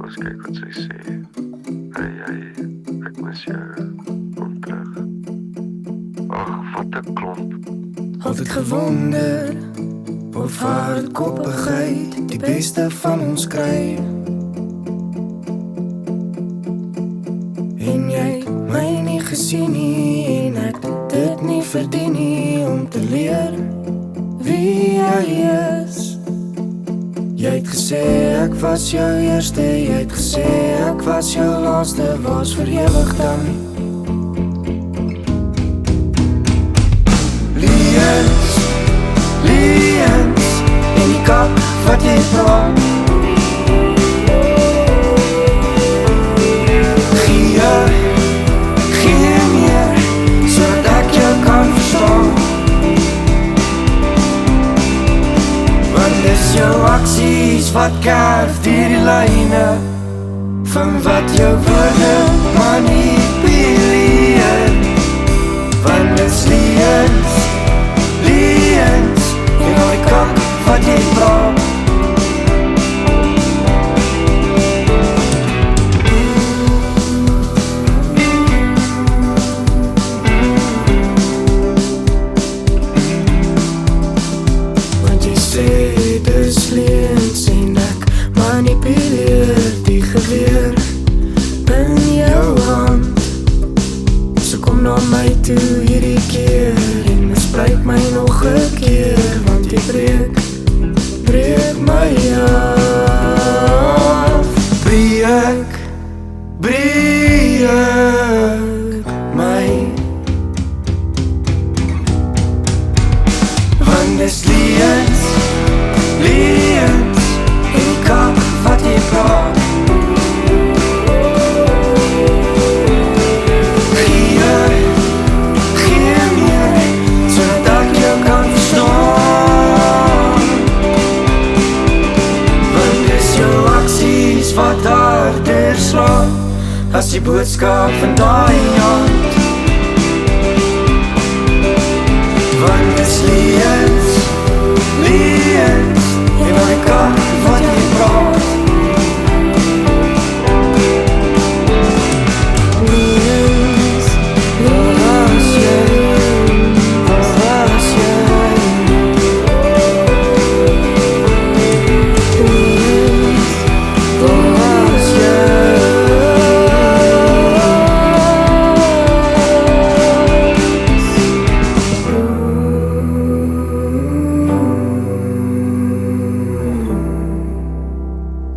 Ons kyk wat sy sê. Hey, ek mis jou. Kom terug. Ag, wat 'n klomp. Altyd gewonder of hardkoppigheid die beste van ons kry. En jy het my nie gesien nie en ek dit nie verdien nie om te leer wie jy is. Jy het gesê ek was jou eerste, jy het gesê ek was jou laaste, was vir ewig dan. Liens, in die kap wat jy praat. Gee meer, sodat ek jou kan verstaan. Want dis jou aksies wat kerf deur die lyne van wat jou woorde manipuleer. Want dis liens, in die kap wat jy praat. Dis leens en ek manipuleer die geweer in jou hand. So kom na my toe hierdie keer en misbruik my nog 'n keer, want jy breek my af. Breek my. Want dis leens, in die kap wat jy praat. Gee meer, sodat ek jou kan verstaan. Want dis jou aksies wat harder slaan as die boodskap van daai hand.